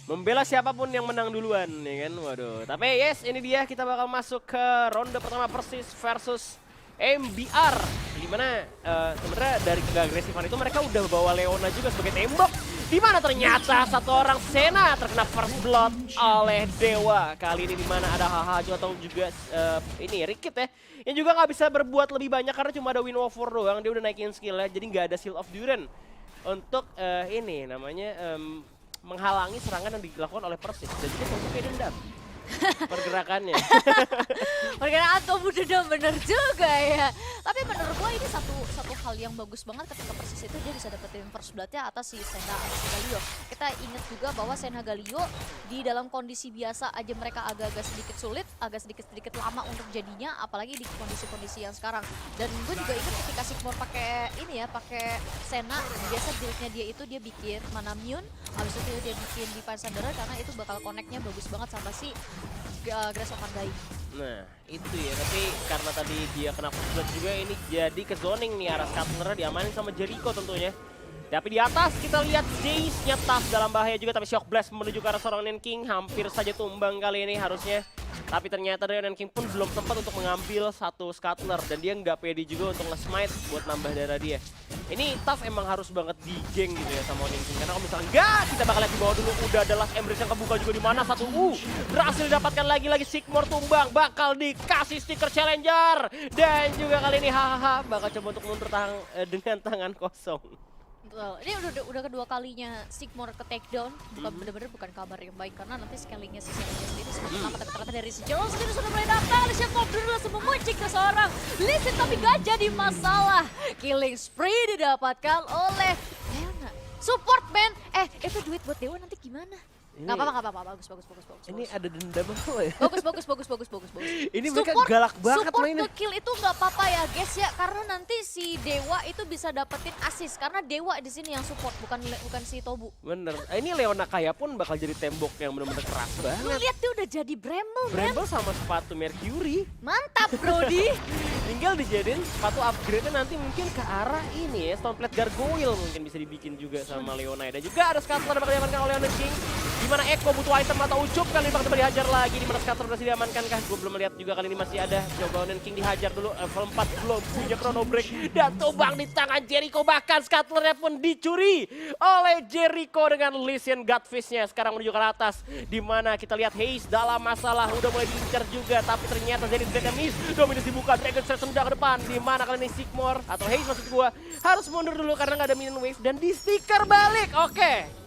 Membela siapapun yang menang duluan, ya kan? Waduh. Tapi yes, ini dia kita bakal masuk ke ronde pertama Persis versus MBR. Dimana sebenarnya dari keagresifan itu mereka udah bawa Leona juga sebagai tembok. Dimana ternyata satu orang Sena terkena first blood oleh Dewa. Kali ini dimana ada Hahaju atau juga ini Rikit ya. Yang juga nggak bisa berbuat lebih banyak karena cuma ada Win of War doang. Dia udah naikin skillnya jadi nggak ada Seal of Duren. Untuk ini namanya menghalangi serangan yang dilakukan oleh Persis. Dan juga bentuknya dendam pergerakannya. Perkiraan tubuh dendam bener juga ya. Tapi menurut gua ini satu hal yang bagus banget ketika Persis itu dia bisa dapetin first blood-nya atas si Senna Galio. Kita ingat juga bahwa Senna Galio di dalam kondisi biasa aja mereka agak-agak sedikit sulit, agak sedikit lama untuk jadinya, apalagi di kondisi-kondisi yang sekarang. Dan gue juga ingat ketika Sigmar pakai ini ya, pakai Senna, biasa build-nya dia itu dia bikin mana Mune, habis itu dia bikin Divine Sunderer karena itu bakal connect-nya bagus banget sama si Grass of Undying. Nah itu ya, tapi karena tadi dia kena first blood juga ini jadi ke zoning nih arah Scuttler diamanin sama Jericho tentunya. Tapi di atas kita lihat Jace-nya Tough dalam bahaya juga tapi Shock Blast menuju ke arah seorang Nian King hampir saja tumbang kali ini harusnya. Tapi ternyata dari Nian King pun belum sempat untuk mengambil satu Scuttler dan dia nggak pede juga untuk nge-smite buat nambah darah dia. Ini Tough emang harus banget di geng gitu ya sama Nian King karena kalau misalnya enggak kita bakal lihat di bawah dulu udah ada Last Embrace yang kebuka juga di mana satu berhasil didapatkan lagi Sigmar tumbang bakal dikasih stiker Challenger dan juga kali ini hahaha bakal coba untuk mundur dengan tangan kosong. Betul. Ini udah kedua kalinya Sigmar ke takedown. Bener-bener bukan kabar yang baik karena nanti scalingnya si Senna sendiri semakin lama kata-kata dari si Jerome sendiri sudah mulai datang. Chef Dulu langsung memuncik ke seorang Lee Sin tapi gak jadi masalah. Killing spree didapatkan oleh Leona. Support man. Itu duit buat Dewa nanti gimana? Gak apa-apa, bagus. Ini ada dendam apa ya? Bagus. Ini mereka galak banget mainnya. Support kill itu nggak apa-apa ya guys ya, karena nanti si Dewa itu bisa dapetin assist karena Dewa di sini yang support bukan si Tobu. Bener, ini Leona Kaya pun bakal jadi tembok yang bener-bener keras Lu banget. lihat dia udah jadi Bramble, man. Bramble sama sepatu Mercury. Mantap Brody. Tinggal dijadiin sepatu upgrade-nya nanti mungkin ke arah ini ya, Stoneplate Gargoyle mungkin bisa dibikin juga sama Leona. Dan juga ada Scuttler bakal diamankan oleh Nian King. Dimana Eko butuh item atau Ucup kali ini bakal coba dihajar lagi. Dimana Scuttler berhasil diamankan kah? Gue belum melihat juga kali ini masih ada. Coba Nian King dihajar dulu, level 4 belum punya Chrono Break. Dan tumbang di tangan Jericho, bahkan Scuttler-nya pun dicuri oleh Jericho dengan Lee Sin Godfist-nya. Sekarang menuju ke atas. Dimana kita lihat Haze dalam masalah, udah mulai diincar juga. Tapi ternyata jadi Dread Miss, dominasi dibuka, Dragon Slash tendang ke depan. Dimana kali ini Sigmar atau Haze maksud gue harus mundur dulu karena nggak ada minion wave. Dan di stiker balik, oke.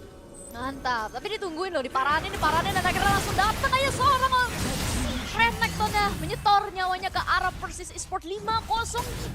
Mantap, tapi ditungguin loh, diparanin dan akhirnya langsung datang aja seorang Renektonnya menyetor nyawanya ke arah Persis Esport 5-0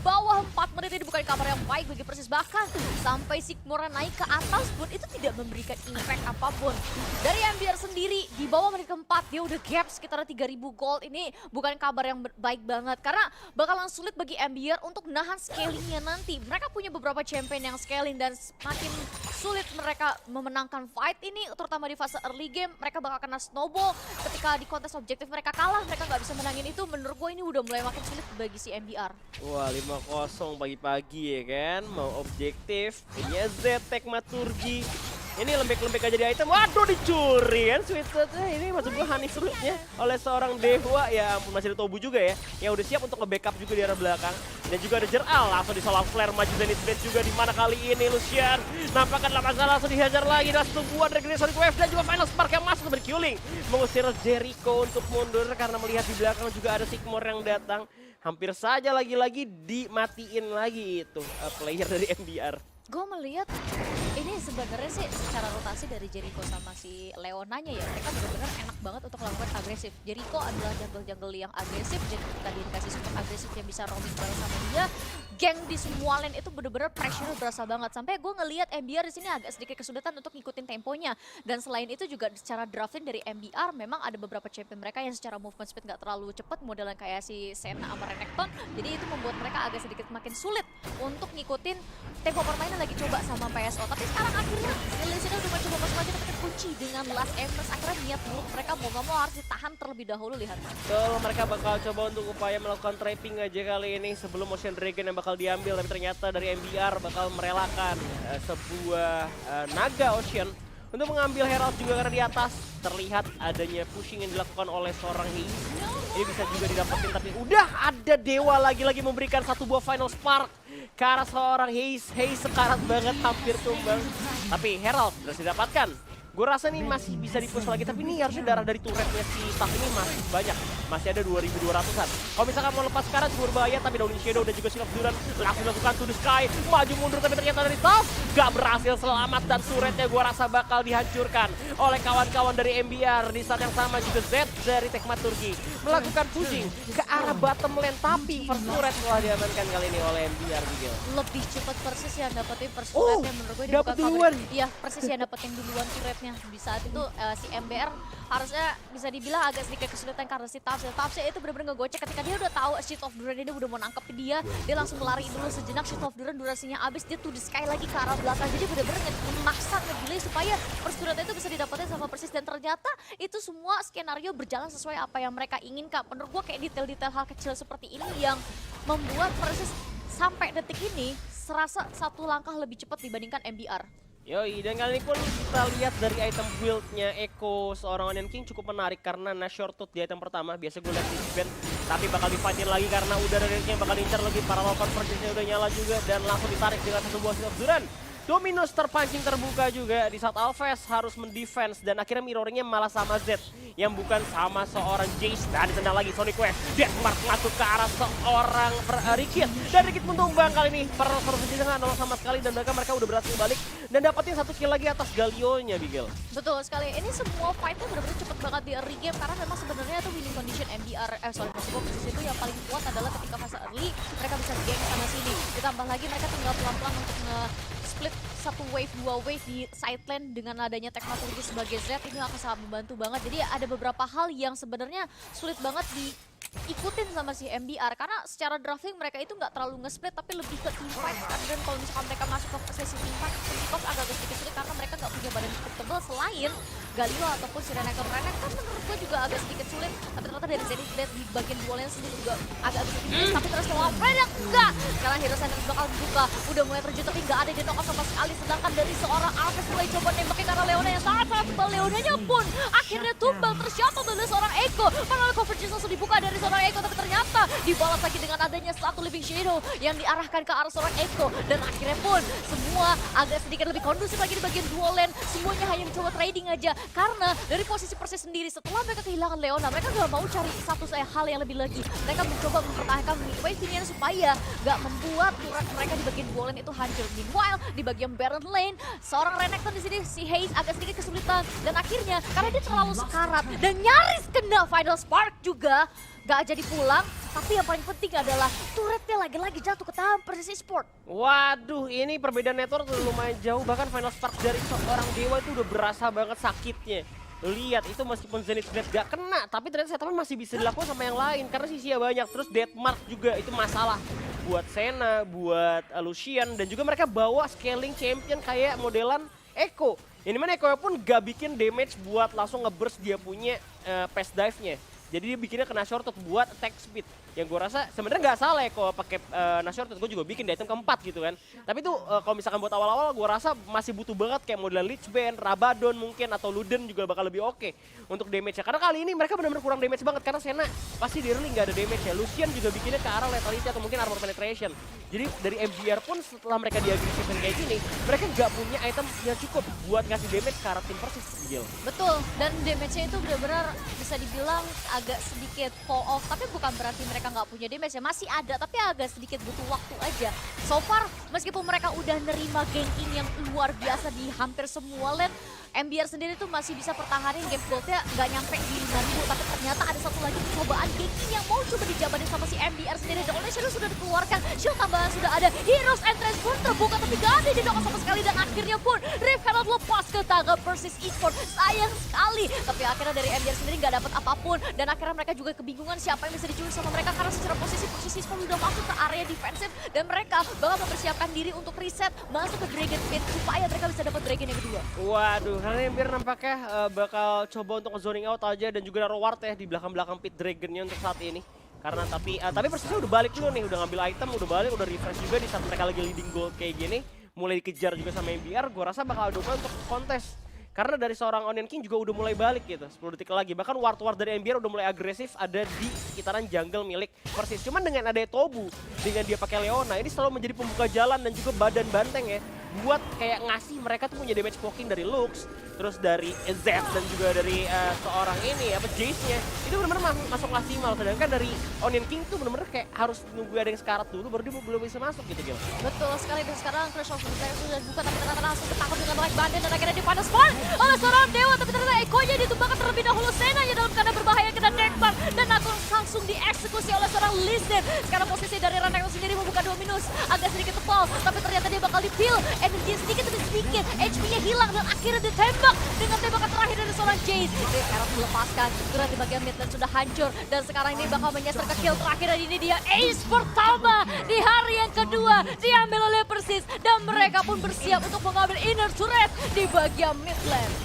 bawah 4 menit. Ini bukan kabar yang baik bagi Persis, bahkan sampai Sigmar naik ke atas pun itu tidak memberikan impact apapun. Dari MBR sendiri di bawah menit keempat dia udah gap sekitar 3.000 gold. Ini bukan kabar yang baik banget karena bakalan sulit bagi MBR untuk nahan scalingnya nanti. Mereka punya beberapa champion yang scaling dan makin sulit mereka memenangkan fight ini, terutama di fase early game. Mereka bakal kena snowball ketika di kontes objektif mereka kalah, mereka nggak bisa menangin itu. Menurut gue ini udah mulai makin sulit bagi si MBR. Wah 5-0 pagi-pagi ya kan, mau objektif, ini Z Tekmaturgi. Ini lembek-lembek aja di item, waduh dicuri kan Sweet Shotnya. Ini maksud gue Honey Fruitnya oleh seorang Dewa, ya ampun masih ada Tobu juga ya. Yang udah siap untuk nge-backup juga di arah belakang. Dan juga ada Jeral, langsung di Solar Flare maju Zenith Blade juga. Dimana kali ini Lucian nampakkan dalam masalah langsung dihajar lagi. Dan setubuhan dari Sonic Wave dan juga Final Spark yang masuk untuk killing. Mengusir Jericho untuk mundur karena melihat di belakang juga ada Sigmar yang datang. Hampir saja lagi-lagi dimatiin lagi itu player dari MBR. Gue melihat ini sebenarnya sih secara rotasi dari Jericho sama si Leonanya ya, mereka benar-benar enak banget untuk melakukan agresif. Jericho adalah jungle-jungle yang agresif, jadi tadi dikasih support agresif yang bisa roaming bareng sama dia. Geng di semua lane itu benar-benar pressure berasa banget. Sampai gue ngelihat MBR di sini agak sedikit kesulitan untuk ngikutin temponya. Dan selain itu juga secara drafting dari MBR memang ada beberapa champion mereka yang secara movement speed nggak terlalu cepat, modelan kayak si Senna sama Renekton. Jadi itu membuat mereka agak sedikit makin sulit untuk ngikutin tempo permainan lagi coba sama PSO. Tapi sekarang akhirnya Silisida udah coba masuk aja tapi terkunci dengan Last Empress. Akhirnya niat buruk mereka mau gak mau harus ditahan terlebih dahulu, lihat. Betul, mereka bakal coba untuk upaya melakukan trapping aja kali ini sebelum Ocean Dragon yang bakal diambil. Tapi ternyata dari MBR bakal merelakan sebuah naga Ocean untuk mengambil Herald juga karena di atas terlihat adanya pushing yang dilakukan oleh seorang Haze. Ini bisa juga didapetin tapi udah ada Dewa lagi-lagi memberikan satu buah final spark ke arah seorang Haze. Haze sekarat banget hampir tumbang. Tapi Herald berhasil didapatkan. Gue rasa nih masih bisa di-push lagi, tapi ini harusnya darah dari turretnya si Staff ini masih banyak. Masih ada 2.200-an. Kalau misalkan mau lepas sekarang cukup berbahaya, tapi Downing Shadow dan juga Shield of Duran langsung dilakukan to the sky. Maju mundur, tapi ternyata dari Staff gak berhasil selamat, dan turretnya gue rasa bakal dihancurkan oleh kawan-kawan dari MBR. Di saat yang sama juga Z dari Tekmat Turki melakukan pushing ke arah bottom lane, tapi first turret telah diamankan kali ini oleh MBR juga. Lebih cepat Persis yang dapetin first turretnya menurut gue. Dapet duluan. Iya, Persis yang dapetin duluan turretnya. Di saat itu si MBR harusnya bisa dibilang agak sedikit kesulitan karena si Tapsel itu benar-benar ngegocek ketika dia udah tahu Shield of Duran ini udah mau nangkep dia langsung melari dulu sejenak. Shield of Duran durasinya habis, dia to the sky lagi ke arah belakang, jadi benar-benar memaksa nge-delay supaya first turret itu bisa didapetin sama Persis, dan ternyata itu semua skenario berjalan sesuai apa yang mereka inginkan. Menurut gue kayak detail-detail hal kecil seperti ini yang membuat Persis sampai detik ini serasa satu langkah lebih cepat dibandingkan MBR. Yoi, dan kali ini pun kita lihat dari item build-nya Echo seorang Onion King cukup menarik karena Nash Short Tooth di item pertama. Biasa gue lihat di event, tapi bakal difightin lagi karena udah ada Onion King yang bakal diincar lagi. Parallel Convergence-nya udah nyala juga dan langsung ditarik dengan satu buah Shield of Duran. Dominus terpancing terbuka juga di saat Alves harus mendefense, dan akhirnya mirroringnya malah sama Z yang bukan sama seorang Jace. Dan ditendang lagi Sonic Wave, Deathmark masuk ke arah seorang Rikid, dan Rikid pun tumbang kali ini. Performanya nggak nol sama sekali, dan mereka udah berhasil balik dan dapetin satu kill lagi atas Galio-nya, Bigel. Betul sekali, ini semua fight-nya benar-benar cepet banget di early game karena memang sebenarnya itu winning condition MBR, maksud gue posisi itu yang paling kuat adalah ketika fase early mereka bisa geng sana sini. Ditambah lagi mereka tinggal pelan-pelan untuk split satu wave, dua wave di side lane dengan adanya teknologi sebagai Z, ini akan sangat membantu banget. Jadi ada beberapa hal yang sebenarnya sulit banget diikutin sama si MBR karena secara drafting mereka itu nggak terlalu nge-split tapi lebih ke team fight, dan kalau misalkan mereka masuk ke sesi team fight agak sedikit sulit karena mereka nggak punya badan cukup tebal selain Galio ataupun si Renekton. Renekton menurut gue juga agak sedikit sulit, tapi ternyata dari Zenith Blade di bagian dual lane sendiri juga agak sedikit tapi terus sama Fredek enggak, sekarang Hero Center bakal dibuka, udah mulai terjun tapi nggak ada di knock sama sekali, sedangkan dari seorang Alves mulai coba nembakin karena Leona yang sangat-sangat tebal. Leonanya pun akhirnya tumbang, tershuttle dari seorang Echo. Padahal convergence langsung dibuka dari seorang Echo, tapi ternyata dibalas lagi dengan adanya satu living shadow yang diarahkan ke arah seorang Echo, dan akhirnya pun semua agak sedikit lebih kondusif lagi di bagian dual lane. Semuanya hanya mencoba trading aja karena dari posisi Persis sendiri setelah mereka kehilangan Leona, mereka gak mau cari satu hal yang lebih lagi. Mereka mencoba mempertahankan mid-wave ini supaya gak membuat turret mereka di bagian dual lane itu hancur. Meanwhile di bagian Baron lane seorang Renekton di sini si Haze agak sedikit kesulitan, dan akhirnya karena dia terlalu sekarat dan nyaris kena final spark juga gak jadi pulang. Tapi yang paling penting adalah turretnya lagi-lagi jatuh ke tangan Persis Esport. Waduh, ini perbedaan network udah lumayan jauh, bahkan final spark dari seorang Dewa itu udah berasa banget sakitnya. Lihat itu meskipun Zenith Blade gak kena, tapi ternyata setupnya masih bisa dilakukan sama yang lain karena sisinya banyak. Terus Deathmark juga itu masalah buat Senna, buat Lucian, dan juga mereka bawa scaling champion kayak modelan Echo. Ini mana Echo pun gak bikin damage buat langsung nge-burst dia punya pass dive-nya. Jadi dia bikinnya kena short buat attack speed. Yang gue rasa sebenarnya nggak salah ya kalau pakai Nashor, gue juga bikin di item keempat gitu kan. Tapi itu kalau misalkan buat awal-awal gue rasa masih butuh banget kayak model Lich Bane, Rabadon mungkin, atau Luden juga bakal lebih oke untuk damage-nya. Karena kali ini mereka benar-benar kurang damage banget karena Senna pasti di early nggak ada damage-nya. Lucian juga bikinnya ke arah lethality atau mungkin armor penetration. Jadi dari MBR pun setelah mereka di-agresifin kayak gini, mereka nggak punya item yang cukup buat ngasih damage ke arah tim Persis. Gil. Betul, dan damage-nya itu benar-benar bisa dibilang agak sedikit fall off, tapi bukan berarti mereka nggak punya damage ya, masih ada, tapi agak sedikit butuh waktu aja. So far, meskipun mereka udah nerima ganking yang luar biasa di hampir semua lane, MBR sendiri tuh masih bisa pertahanin game goldnya nggak nyampe di 5.000, tapi ternyata ada satu lagi percobaan ganking yang mau coba dijabanin sama si MBR sendiri. The Only Shadow sudah dikeluarkan, shield tambahan sudah ada, Heroes Entrance pun terbuka, tapi gak ada di sama sekali, dan akhirnya pun Rift Herald lepas ke tangan Persis Esports. Sayang sekali, tapi akhirnya dari MBR sendiri nggak dapat apapun, dan akhirnya mereka juga kebingungan siapa yang bisa diculik sama mereka karena secara posisi Persis Esports udah masuk ke area defensif, dan mereka bakal mempersiapkan diri untuk reset masuk ke Dragon Pit supaya mereka bisa dapat Dragon yang kedua. Waduh, karena MBR nampaknya bakal coba untuk zoning out aja dan juga naruh ward ya di belakang-belakang Pit Dragonnya untuk saat ini. Karena tapi Persisnya udah balik dulu nih, udah ngambil item, udah balik, udah refresh juga di saat mereka lagi leading gold kayak gini. Mulai dikejar juga sama MBR, gue rasa bakal ada upaya untuk kontes Karena dari seorang Onion King juga udah mulai balik gitu, 10 detik lagi. Bahkan ward-ward dari MBR udah mulai agresif ada di sekitaran jungle milik Persis. Cuman dengan ada Tobu, dengan dia pakai Leona, ini selalu menjadi pembuka jalan dan juga badan banteng ya. Buat kayak ngasih mereka tuh punya damage blocking dari Lux, terus dari Z dan juga dari seorang ini, Jace-nya. Itu benar-benar masuk maksimal. Sedangkan dari Onion King tuh benar-benar kayak harus nunggu ada yang sekarat dulu baru dia belum bisa masuk gitu Gil. Betul sekali, dan sekarang Crash of the Fire sudah dibuka tapi ternyata langsung ketangkap dengan Black Bandit dan akhirnya di final spawn oleh seorang Dewa, tapi ternyata Eko-nya ditumbangkan terlebih dahulu, Senanya dalam keadaan berbahaya kena deckbar dan langsung dieksekusi oleh seorang Lee Sin. Sekarang posisi dari Renekton sendiri membuka Dominus agak sedikit tebal, tapi ternyata dia bakal di-peel, energi sedikit demi sedikit, HP-nya hilang dan akhirnya ditembak dengan tembakan terakhir dari seorang Jace. Dia harus melepaskan, gerak di bagian mid dan sudah hancur, dan sekarang ini bakal menyasar ke kill terakhir, dan ini dia ace pertama di hari yang kedua diambil oleh Persis, dan mereka pun bersiap untuk mengambil inner turret di bagian mid lane.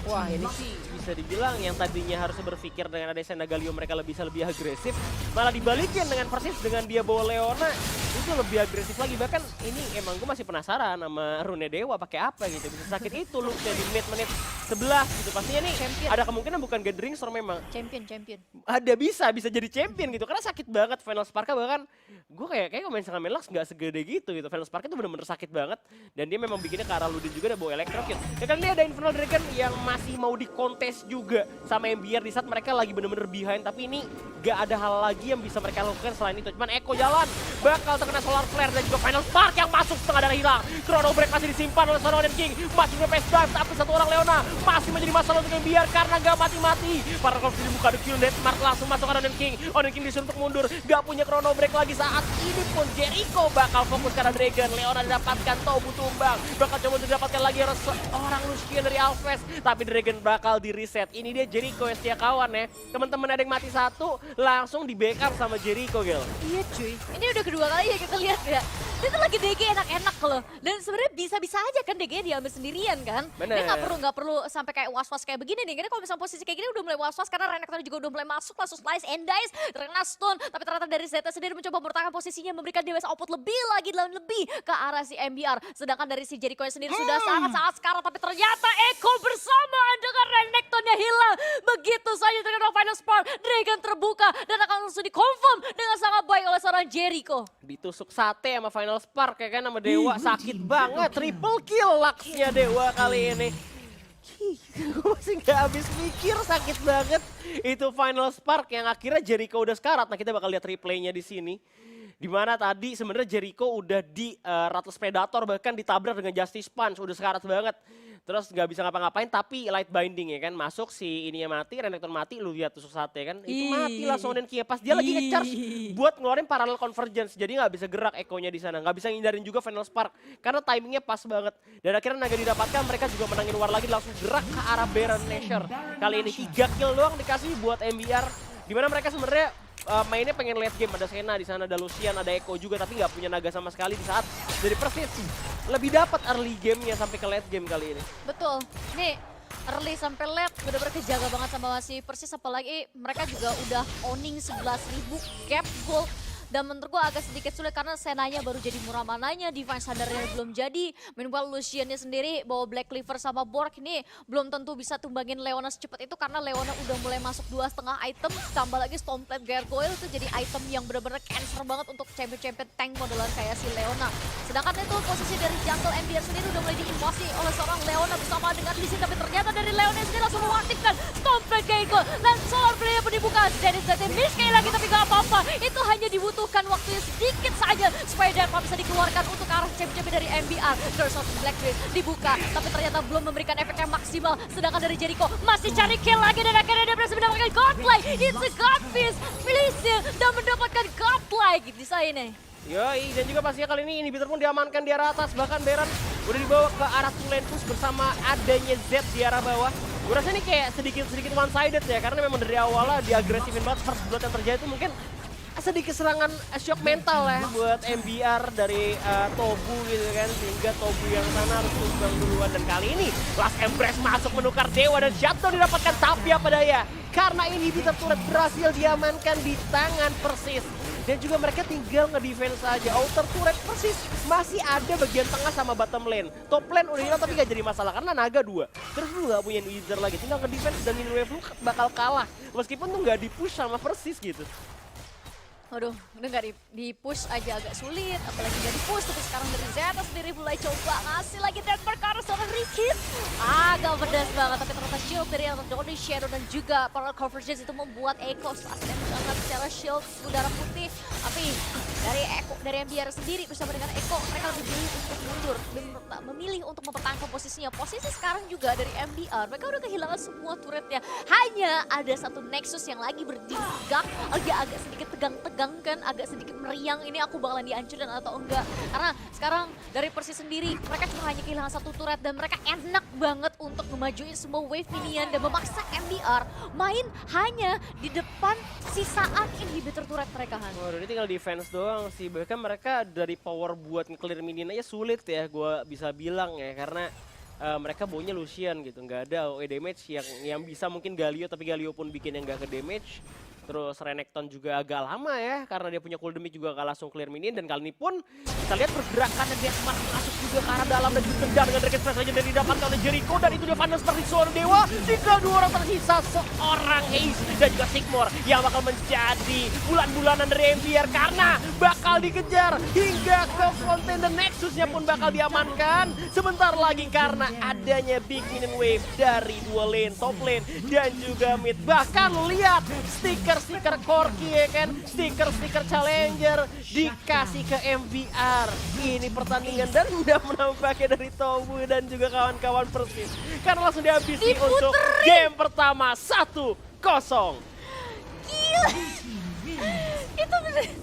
Wah, ini sih bisa dibilang yang tadinya harusnya berpikir dengan ada Senna Galio mereka bisa lebih agresif, malah dibalikin dengan Persis dengan dia bawa Leona itu lebih agresif lagi. Bahkan ini emang gue masih penasaran sama Rune Dewa pakai apa gitu, bisa sakit itu loh di menit 11 gitu. Pastinya nih champion. Ada kemungkinan bukan Gathering Storm memang. Champion. Ada bisa jadi champion gitu karena sakit banget Final Sparka. Bahkan gue kayak kalau main sama Melax nggak segede gitu. Final Sparka itu bener-bener sakit banget dan dia memang bikinnya ke arah Ludin juga, ada bawa Electrocute. Ya kan ini ada Infernal Dragon yang masih mau dikontes juga sama MBR di saat mereka lagi bener-bener behind, tapi ini gak ada hal lagi yang bisa mereka lakukan selain itu. Cuman Eko jalan, bakal terkena Solar Flare dan juga Final Spark yang masuk setengah darah hilang. Chrono Break masih disimpan oleh seorang Onion King, masih nge-pace dive, tapi satu orang Leona masih menjadi masalah untuk MBR karena gak mati-mati. Para Corps dibuka di kill, Deathmark langsung masuk ke Onion King. Onion King disuruh untuk mundur, gak punya Chrono Break lagi saat ini pun. Jericho bakal fokus karena Dragon, Leona didapatkan, Tobu tumbang, bakal coba untuk didapatkan lagi seorang Lucian dari Alves, tapi Dragon bakal di reset. Ini dia Jericho yang setia kawan ya. Teman-teman ada yang mati satu, langsung di backup sama Jericho Gil. Iya cuy, ini udah kedua kali ya kita lihat ya. Dia tuh lagi DG enak-enak loh. Dan sebenarnya bisa-bisa aja kan DG diambil sendirian kan. Bener. Dia nggak perlu sampai kayak was-was kayak begini nih. Karena kalau misalnya posisi kayak gini udah mulai was-was karena Renekton juga udah mulai masuk, langsung slice and dice, terkena stun. Tapi ternyata dari Zeta sendiri mencoba mertahankan posisinya, memberikan DWS output lebih lagi dan lebih ke arah si MBR. Sedangkan dari si Jericho sendiri sudah sangat-sangat sekarang, tapi ternyata Eko bersamaan dengan Renektonnya hilang. Begitu saja terkena Final Spark, Dragon terbuka dan akan langsung di-confirm dengan sangat baik oleh seorang Jericho. Ditusuk sate sama Final Spark ya kan sama Dewa, sakit banget. Triple kill Luxnya Dewa kali ini. Gue masih gak habis mikir, sakit banget. Itu Final Spark yang akhirnya Jericho udah sekarat. Nah kita bakal lihat replaynya di sini. Dimana tadi sebenarnya Jericho udah di Ratus Predator, bahkan ditabrak dengan Justice Punch, udah sekarat banget. Terus nggak bisa ngapa-ngapain, tapi light binding ya kan, masuk si ininya mati, Renekton mati, lu lihat tusuk sate kan, itu mati langsung dan Kia pas dia lagi nge-charge buat ngeluarin parallel convergence, jadi nggak bisa gerak Ekonya di sana, nggak bisa ngindarin juga Final Spark karena timingnya pas banget. Dan akhirnya naga didapatkan, mereka juga menangin war lagi, langsung gerak ke arah Baron Nashor. Kali ini 3 kill doang dikasih buat MBR, dimana mereka sebenarnya mainnya pengen late game, ada Senna di sana, ada Lucian, ada Eko juga, tapi nggak punya naga sama sekali di saat dari Persis lebih dapat early gamenya sampai ke late game kali ini. Betul, nih early sampai late bener-bener kejaga banget sama si Persis, apalagi mereka juga udah owning 11.000 cap gold. Dan menurut gue agak sedikit sulit karena Senanya baru jadi murah mananya, Divine Sandarnya belum jadi. Meanwhile Luciannya sendiri bawa Black Cleaver sama Bork ini belum tentu bisa tumbangin Leona secepat itu karena Leona udah mulai masuk 2,5 item. Tambah lagi Stormplate Gargoyle itu jadi item yang bener-bener cancer banget untuk champion-champion tank modelan kayak si Leona. Sedangkan itu posisi dari jungle MBR sendiri udah mulai diinvasi oleh seorang Leona bersama dengan Lee Sin. Tapi ternyata dari Leona sendiri langsung mengaktifkan Stormplate Gargoyle dan Solar Flare pun dibuka. Dennis Zete miss sekali lagi tapi gak apa-apa. Itu hanya dibutuhkan waktunya sedikit saja supaya Derpa bisa dikeluarkan untuk arah champion-champion dari MBR. Curse of Blackbeard dibuka, tapi ternyata belum memberikan efek yang maksimal. Sedangkan dari Jericho masih cari kill lagi dan akhirnya dia berhasil mendapatkan Godlike. It's a Godfist, Felicia dan mendapatkan Godlike di sana. Yoi, dan juga pastinya kali ini Inhibitor pun diamankan di arah atas. Bahkan Baron udah dibawa ke arah Tulenfus bersama adanya Z di arah bawah. Gue rasa ini kayak sedikit-sedikit one-sided ya, karena memang dari awalnya diagresifin banget. First blood yang terjadi itu mungkin sedikit serangan shock mental ya buat MBR dari Tobu gitu kan, sehingga Tobu yang sana harus tumbang duluan. Dan kali ini Last Embrace masuk menukar Dewa dan Shutdown didapatkan, tapi apa daya karena Inhibitor turret berhasil diamankan di tangan Persis. Dan juga mereka tinggal nge-defense saja. Outer turret persis masih ada bagian tengah sama bottom lane. Top lane udah hilang tapi gak jadi masalah karena naga 2. Terus lu gak punya wizard lagi, tinggal nge-defense dan mid wave lu bakal kalah. Meskipun tuh gak di-push sama persis gitu. Waduh, udah nggak di-push aja agak sulit, apalagi nggak di-push, tapi sekarang dari Zeta sendiri mulai coba ngasih lagi Denmark ke arah seorang Rikit. Agak pedas banget, tapi ternyata shield dari Anthony Shadow dan juga para convergence itu membuat Echo sustain banget secara shield udara putih. Tapi dari MBR sendiri bersama dengan Echo, mereka lebih memilih untuk mundur, memilih untuk mempertahankan posisinya. Posisi sekarang juga dari MBR, mereka udah kehilangan semua turretnya. Hanya ada satu Nexus yang lagi berdiri agak sedikit tegang-tegang kan, agak sedikit meriang, ini aku bakalan dihancurin atau enggak. Karena sekarang dari Persis sendiri, mereka cuma hanya kehilangan satu turret dan mereka enak banget untuk memajuin semua wave minion dan memaksa MBR main hanya di depan sisaan inhibitor turret mereka. Waduh, ini tinggal defense doang sih. Bahkan mereka dari power buat nge-clear minion aja sulit ya, gue bisa bilang ya. Karena mereka baunya Lucian gitu, nggak ada AOE damage yang bisa mungkin Galio, tapi Galio pun bikin yang nggak ke damage. Terus Renekton juga agak lama ya, karena dia punya cool damage juga gak langsung clear minion. Dan kali ini pun kita lihat pergerakan Deathmark masuk juga ke arah dalam dan ditendang dengan Dragon Smash aja dari didapatkan oleh Jericho. Dan itu dia Vandal seperti seorang dewa. Tinggal 2 orang tersisa, seorang Haze dan juga Sigmar yang bakal menjadi bulan-bulanan dari MBR karena bakal dikejar hingga ke Fontaine dan Nexusnya pun bakal diamankan sebentar lagi karena adanya big minion wave dari 2 lane, top lane dan juga mid. Bahkan lihat stiker Corki ya kan, stiker Challenger dikasih ke MBR. Ini pertandingan dan udah menampaknya dari Tobu dan juga kawan-kawan Persis. Karena langsung dihabisi untuk game pertama 1-0. Gila. Itu bener.